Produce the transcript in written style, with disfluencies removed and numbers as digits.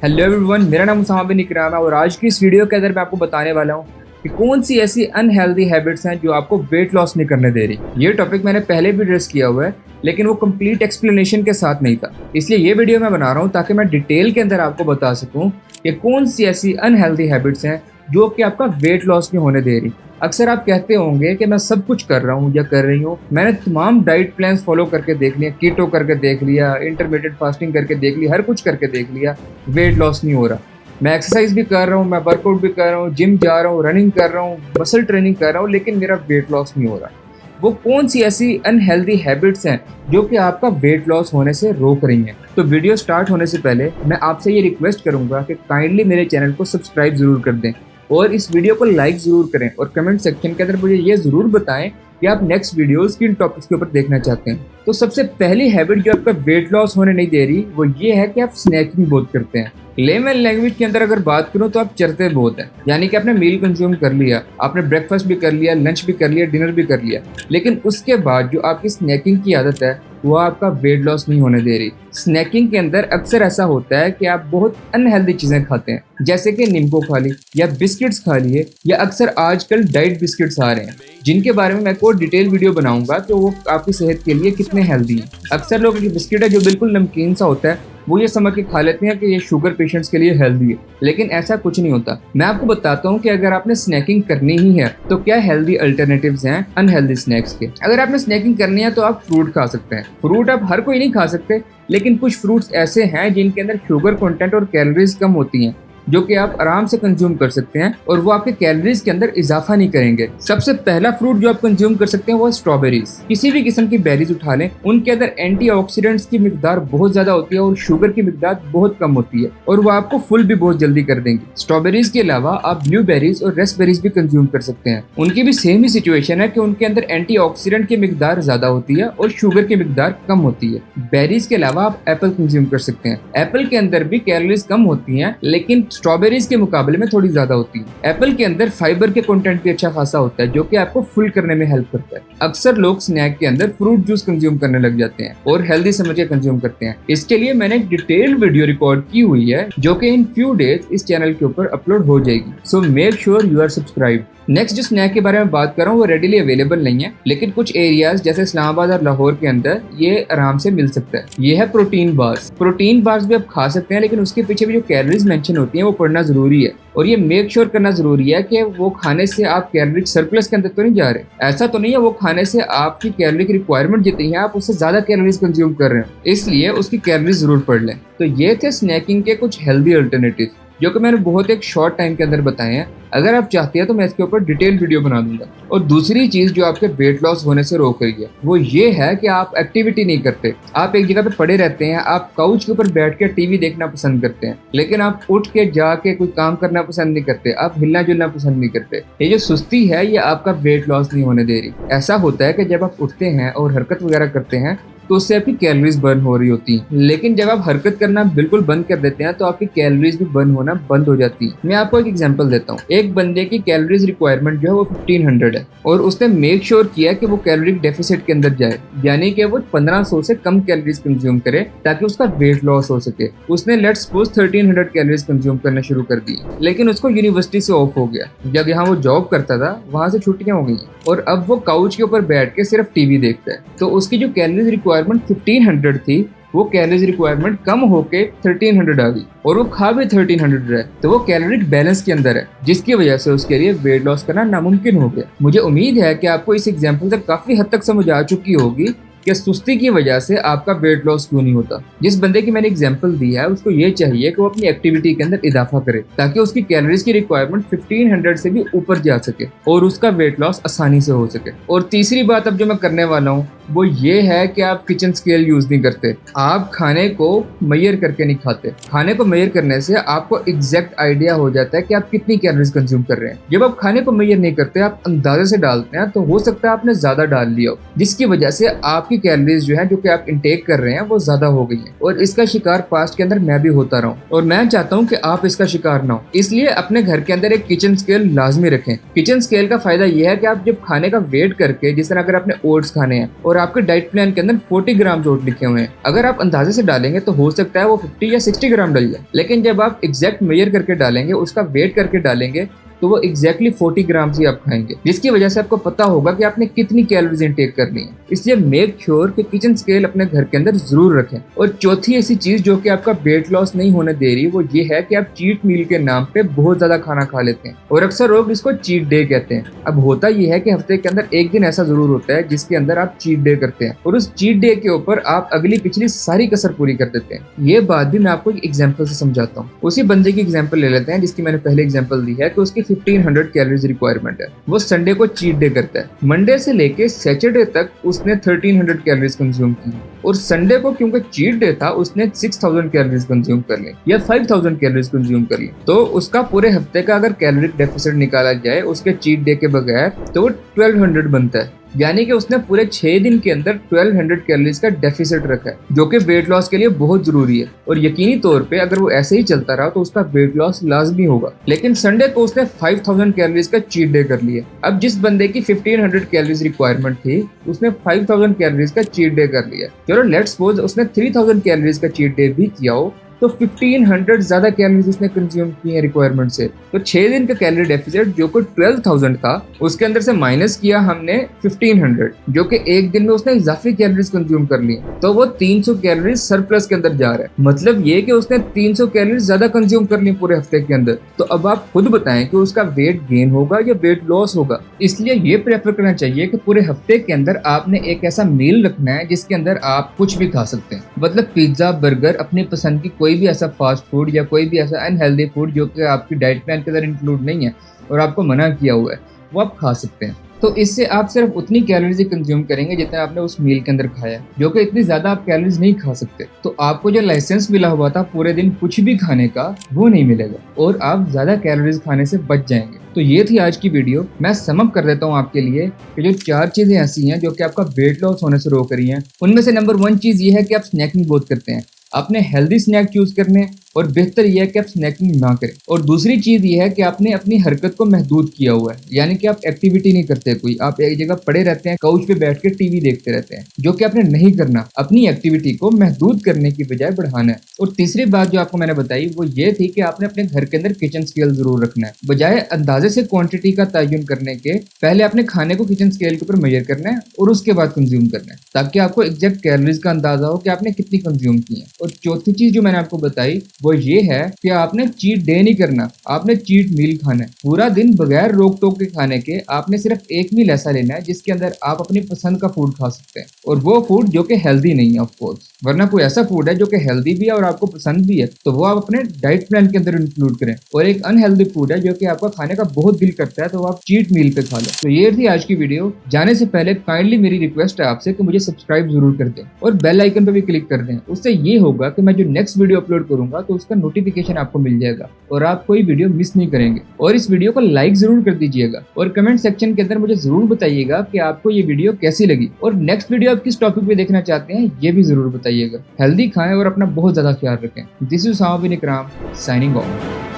Hello everyone, मेरा नाम उसामा बिन इकराम है और आज की इस वीडियो के अंदर मैं आपको बताने वाला हूँ कि कौन सी ऐसी अनहेल्दी हैबिट्स हैं जो आपको वेट लॉस नहीं करने दे रही। ये टॉपिक मैंने पहले भी एड्रेस किया हुआ है, लेकिन वो कंप्लीट एक्सप्लेनेशन के साथ नहीं था, इसलिए ये वीडियो मैं बना रहा हूँ ताकि मैं डिटेल के अंदर आपको बता सकूँ कि कौन सी ऐसी अनहेल्दी हैबिट्स हैं जो कि आपका वेट लॉस नहीं होने दे रही। अक्सर आप कहते होंगे कि मैं सब कुछ कर रहा हूँ या कर रही हूँ, मैंने तमाम डाइट प्लान्स फॉलो करके देख लिया, कीटो करके देख लिया, इंटरमीडिएट फास्टिंग करके देख लिया, हर कुछ करके देख लिया, वेट लॉस नहीं हो रहा। मैं एक्सरसाइज भी कर रहा हूँ, मैं वर्कआउट भी कर रहा हूँ, जिम जा रहा हूँ, रनिंग कर रहा हूँ, मसल ट्रेनिंग कर रहा हूँ, लेकिन मेरा वेट लॉस नहीं हो रहा। वो कौन सी ऐसी अनहेल्दी हैबिट्स हैं जो कि आपका वेट लॉस होने से रोक रही हैं। तो वीडियो स्टार्ट होने से पहले मैं आपसे ये रिक्वेस्ट करूंगा कि काइंडली मेरे चैनल को सब्सक्राइब जरूर कर दें और इस वीडियो को लाइक जरूर करें और कमेंट सेक्शन के अंदर मुझे ये जरूर बताएं कि आप नेक्स्ट वीडियोस किन टॉपिक्स के ऊपर देखना चाहते हैं। तो सबसे पहली हैबिट जो आपका वेट लॉस होने नहीं दे रही वो ये है कि आप स्नैकिंग बहुत करते हैं। लेमन लैंग्वेज के अंदर अगर बात करूं तो आप चरते बहुत हैं, यानी कि आपने मील कंज्यूम कर लिया, आपने ब्रेकफास्ट भी कर लिया, लंच भी कर लिया, डिनर भी कर लिया, लेकिन उसके बाद जो आपकी स्नैकिंग की आदत है वो आपका वेट लॉस नहीं होने दे रही। स्नैकिंग के अंदर अक्सर ऐसा होता है कि आप बहुत अनहेल्दी चीजें खाते हैं, जैसे कि नींबू खा ली या बिस्किट्स खा लिए, या अक्सर आजकल डाइट बिस्किट्स आ रहे हैं जिनके बारे में मैं कोई डिटेल वीडियो बनाऊंगा कि वो आपकी सेहत के लिए कितने हेल्दी हैं। अक्सर लोग ये बिस्किट है जो बिल्कुल नमकीन सा होता है वो ये समझ के खा लेते हैं कि ये शुगर पेशेंट्स के लिए हेल्दी है, लेकिन ऐसा कुछ नहीं होता। मैं आपको बताता हूँ कि अगर आपने स्नैकिंग करनी ही है तो क्या हेल्दी अल्टरनेटिव्स हैं अनहेल्दी स्नैक्स के। अगर आपने स्नैकिंग करनी है तो आप फ्रूट खा सकते हैं। फ्रूट आप हर कोई नहीं खा सकते, लेकिन कुछ फ्रूट्स ऐसे हैं जिनके अंदर शुगर कंटेंट और कैलोरीज कम होती हैं जो कि आप आराम से कंज्यूम कर सकते हैं और वो आपके कैलोरीज के अंदर इजाफा नहीं करेंगे। सबसे पहला फ्रूट जो आप कंज्यूम कर सकते हैं वो स्ट्रॉबेरीज। किसी भी किस्म की बेरीज उठा लें, उनके अंदर एंटीऑक्सीडेंट्स की मिकदार बहुत ज्यादा होती है और शुगर की मिकदार बहुत कम होती है और वो आपको फुल भी बहुत जल्दी कर देंगे। स्ट्रॉबेरीज के अलावा आप ब्लू बेरीज और रेस्पबेरीज भी कंज्यूम कर सकते हैं। उनकी भी सेम ही सिचुएशन है कि उनके अंदर एंटीऑक्सीडेंट की मिकदार ज्यादा होती है और शुगर की मिकदार कम होती है। बेरीज के अलावा आप एप्पल कंज्यूम कर सकते हैं। एप्पल के अंदर भी कैलोरीज कम होती हैं, लेकिन स्ट्रॉबेरीज के मुकाबले में थोड़ी ज्यादा होती है। एप्पल के अंदर फाइबर के कंटेंट भी अच्छा खासा होता है जो कि आपको फुल करने में हेल्प करता है। अक्सर लोग स्नैक के अंदर फ्रूट जूस कंज्यूम करने लग जाते हैं और हेल्दी समझ के कंज्यूम करते हैं। इसके लिए मैंने एक डिटेल्ड वीडियो रिकॉर्ड की हुई है जो कि इन फ्यू डेज इस चैनल के ऊपर अपलोड हो जाएगी। So make sure you are subscribe. Next जो स्नैक के बारे में बात कर रहा हूँ वो रेडिली अवेलेबल नहीं है, लेकिन कुछ एरियाज जैसे इस्लामाबाद और लाहौर के अंदर ये आराम से मिल सकता है। ये है प्रोटीन बार्स। प्रोटीन बार्स भी आप खा सकते हैं, लेकिन उसके पीछे भी जो कैलोरीज मेंशन होती हैं वो पढ़ना जरूरी है और ये मेक श्योर करना जरूरी है कि वो खाने से आप कैलोरी सरप्लस के अंदर तो नहीं जा रहे। ऐसा तो नहीं है वो खाने से आपकी कैलोरी की रिक्वायरमेंट जितनी है आप उससे ज्यादा कैलोरीज कंज्यूम कर रहे हैं, इसलिए उसकी कैलोरीज जरूर पढ़ लें। तो ये थे स्नैकिंग के कुछ हेल्दी अल्टरनेटिव जो कि मैंने बहुत एक शॉर्ट टाइम के अंदर बताए हैं। अगर आप चाहते हैं तो मैं इसके ऊपर डिटेल वीडियो बना दूंगा। और दूसरी चीज जो आपके वेट लॉस होने से रोक रही है वो ये है कि आप एक्टिविटी नहीं करते। आप एक जगह पे पड़े रहते हैं, आप काउच के ऊपर बैठ के टीवी देखना पसंद करते हैं, लेकिन आप उठ के जाके कोई काम करना पसंद नहीं करते, आप हिलना जुलना पसंद नहीं करते। ये जो सुस्ती है ये आपका वेट लॉस नहीं होने दे रही। ऐसा होता है कि जब आप उठते हैं और हरकत वगैरह करते हैं तो उससे आपकी कैलोरीज बर्न हो रही होती हैं, लेकिन जब आप हरकत करना बिल्कुल बंद कर देते हैं तो आपकी कैलोरीज भी बर्न होना बंद हो जाती है। मैं आपको एक एग्जांपल देता हूँ। एक बंदे की कैलोरीज रिक्वायरमेंट जो है वो 1500 है और उसने मेक श्योर किया कि वो कैलोरी डेफिसिट के अंदर जाए, यानी कि वो 1500 से कम कैलोरीज कंज्यूम करे ताकि उसका वेट लॉस हो सके। उसने लेट्स सपोज 1300 कैलोरीज कंज्यूम करना शुरू कर दी, लेकिन उसको यूनिवर्सिटी से ऑफ हो गया। जब यहाँ वो जॉब करता था वहां से छुट्टियां हो गई और अब वो काउच के ऊपर बैठ के सिर्फ टीवी देखता है, तो उसकी जो कैलोरीज रिक्वायरमेंट 1500 थी वो कैलोरीज रिक्वायरमेंट कम होके 1300 आ गई और वो खा भी 1300 है, तो वो कैलोरिक बैलेंस के अंदर है, जिसकी वजह से उसके लिए वेट लॉस करना नामुमकिन हो गया। मुझे उम्मीद है कि आपको इस एग्जांपल से काफी हद तक समझ आ चुकी होगी कि सुस्ती की वजह से आपका वेट लॉस क्यों नहीं होता। जिस बंदे की मैंने एग्जांपल दी है उसको ये चाहिए कि वो अपनी एक्टिविटी के अंदर इजाफा करे ताकि उसकी कैलोरीज की रिक्वायरमेंट 1500 से भी ऊपर जा सके और उसका वेट लॉस आसानी से हो सके। और तीसरी बात अब जो मैं करने वाला हूँ वो ये है कि आप किचन स्केल यूज नहीं करते। आप खाने को मेजर करके नहीं खाते। खाने को मेजर करने से आपको एग्जैक्ट आइडिया हो जाता है कि आप कितनी कैलोरीज कंज्यूम कर रहे हैं। जब आप खाने को मेजर नहीं करते, आप अंदाजे से डालते हैं, तो हो सकता है आपने ज्यादा डाल लिया हो, जिसकी वजह से आपकी कैलोरीज जो है जो कि आप इंटेक कर रहे हैं वो ज्यादा हो गई है। और इसका शिकार पास्ट के अंदर मैं भी होता रहा हूँ और मैं चाहता हूँ कि आप इसका शिकार ना हो। इसलिए अपने घर के अंदर एक किचन स्केल लाजमी रखें। किचन स्केल का फायदा यह है कि आप जब खाने का वेट करके, जिस तरह अगर आपने ओट्स खाने हैं और आपके डाइट प्लान के अंदर 40 ग्राम ओट लिखे हुए हैं। अगर आप अंदाजे से डालेंगे तो हो सकता है वो 50 या 60 ग्राम डल जाए, लेकिन जब आप एग्जैक्ट मेजर करके डालेंगे, उसका वेट करके डालेंगे, तो वो एग्जैक्टली 40 ग्राम ही आप खाएंगे, जिसकी वजह से आपको पता होगा कि आपने कितनी कैलोरीज इनटेक करनी है। इसलिए मेक श्योर कि किचन स्केल अपने घर के अंदर जरूर रखें। और चौथी ऐसी चीज जो कि आपका वेट लॉस नहीं होने दे रही, वो ये है कि आप चीट मील के नाम पे बहुत ज्यादा खाना खा लेते हैं, और अक्सर लोग इसको चीट डे कहते हैं। अब होता ये है कि हफ्ते के अंदर एक दिन ऐसा जरूर होता है जिसके अंदर आप चीट डे करते हैं, और उस चीट डे के ऊपर आप अगली पिछली सारी कसर पूरी कर देते हैं। ये बात भी मैं आपको एक एग्जाम्पल से समझाता हूँ। उसी बंदे की एग्जाम्पल ले लेते हैं जिसकी मैंने पहले एग्जाम्पल दी है कि उसकी 1500 कैलोरीज रिक्वायरमेंट है। वो संडे को चीट डे करता है। मंडे से लेके सैटरडे तक उसने 1300 कैलोरीज कंज्यूम की, और संडे को क्योंकि चीट डे था उसने 6000 कैलोरीज कंज्यूम कर ली या 5000 कैलोरीज कंज्यूम कर ली। तो उसका पूरे हफ्ते का अगर कैलोरी डेफिसिट निकाला जाए उसके चीट डे के बगैर तो वो 1200 बनता है। यानी कि उसने पूरे 6 दिन के अंदर 1200 कैलोरीज का डेफिसिट रखा है, जो कि वेट लॉस के लिए बहुत जरूरी है। और यकीनी तौर पे अगर वो ऐसे ही चलता रहा तो उसका वेट लॉस लाजमी होगा। लेकिन संडे को उसने 5000 कैलोरीज का चीट डे कर लिया। अब जिस बंदे की 1500 कैलोरीज रिक्वायरमेंट थी उसने 5000 कैलोरीज का चीट डे कर लिया। चलो लेट्स सपोज उसने 3000 कैलोरीज का चीट डे भी किया हो, तो 1500 ज्यादा कैलोरीज उसने कंज्यूम की है रिक्वायरमेंट से। तो 6 दिन का कैलोरी डेफिसिट जो कि 12000 था उसके अंदर से माइनस किया हमने 1500, जो कि एक दिन में उसने इजाफी कैलोरीज कंज्यूम कर ली, तो वो 300 कैलोरीज सरप्लस के अंदर जा रहा है। मतलब ये कि उसने 300 कैलोरीज ज्यादा कंज्यूम कर ली पूरे हफ्ते के अंदर। तो अब आप खुद बताएं कि उसका वेट गेन होगा या वेट लॉस होगा। इसलिए ये प्रेफर करना चाहिए कि पूरे हफ्ते के अंदर आपने एक ऐसा मील रखना है जिसके अंदर आप कुछ भी खा सकते हैं। मतलब पिज्जा, बर्गर, अपनी पसंद की कोई भी ऐसा फास्ट फूड या कोई भी ऐसा अनहेल्दी फूड जो कि आपकी डाइट प्लान के अंदर इंक्लूड नहीं है और आपको मना किया हुआ है, वो आप खा सकते हैं। तो इससे आप सिर्फ उतनी कैलोरीज कंज्यूम करेंगे जितना आपने उस मील के अंदर खाया, जो कि इतनी ज्यादा आप कैलोरीज नहीं खा सकते। तो आपको जो लाइसेंस मिला हुआ था पूरे दिन कुछ भी खाने का, वो नहीं मिलेगा और आप ज्यादा कैलोरीज खाने से बच जाएंगे। तो ये थी आज की वीडियो। मैं सम अप कर देता हूँ आपके लिए कि जो 4 चीजें ऐसी हैं जो कि आपका वेट लॉस होने से रोक रही हैं। उनमें से नंबर 1 चीज ये है कि आप स्नैकिंग बहुत करते हैं। आपने हेल्दी स्नैक चूज करने, और बेहतर यह है कि आप स्नैकिंग ना करें। और दूसरी चीज ये है कि आपने अपनी हरकत को महदूद किया हुआ है, यानी कि आप एक्टिविटी नहीं करते कोई, आप एक जगह पड़े रहते हैं, काउच पे बैठ के टीवी देखते रहते हैं, जो कि आपने नहीं करना। अपनी एक्टिविटी को महदूद करने की बजाय बढ़ाना है। और तीसरी बात जो आपको मैंने बताई वो ये थी कि आपने अपने घर के अंदर किचन स्केल जरूर रखना है। बजाय अंदाजे से क्वांटिटी का तयन करने के पहले आपने खाने को किचन स्केल के ऊपर मेजर करना है और उसके बाद कंज्यूम करना है, ताकि आपको एग्जैक्ट कैलोरीज का अंदाजा हो कि आपने कितनी कंज्यूम की है। और चौथी चीज जो मैंने आपको बताई वो ये है कि आपने चीट डे नहीं करना, आपने चीट मील खाना है। पूरा दिन बगैर रोक टोक के खाने के आपने सिर्फ एक मील ऐसा लेना है जिसके अंदर आप अपनी पसंद का फूड खा सकते हैं, और वो फूड जो कि हेल्दी नहीं है ऑफ कोर्स। वरना कोई ऐसा फूड है जो कि हेल्दी भी है और आपको पसंद भी है तो वो आप अपने डाइट प्लान के अंदर इंक्लूड करें। और एक अनहेल्दी फूड है जो कि आपका खाने का बहुत दिल करता है तो आप चीट मील पे खा लें। तो ये थी आज की वीडियो। जाने से पहले काइंडली मेरी रिक्वेस्ट है आपसे कि मुझे सब्सक्राइब जरूर कर दें और बेल आइकन पे भी क्लिक कर दें। उससे ये होगा कि मैं जो नेक्स्ट वीडियो अपलोड करूंगा तो उसका नोटिफिकेशन आपको मिल जाएगा और आप कोई वीडियो मिस नहीं करेंगे। और इस वीडियो को लाइक जरूर कर दीजिएगा और कमेंट सेक्शन के अंदर मुझे जरूर बताइएगा कि आपको ये वीडियो कैसी लगी और नेक्स्ट वीडियो आप किस टॉपिक पे देखना चाहते हैं ये भी जरूर बताइएगा। हेल्दी खाएं और अपना बहुत ज्यादा ख्याल रखें। This is signing off.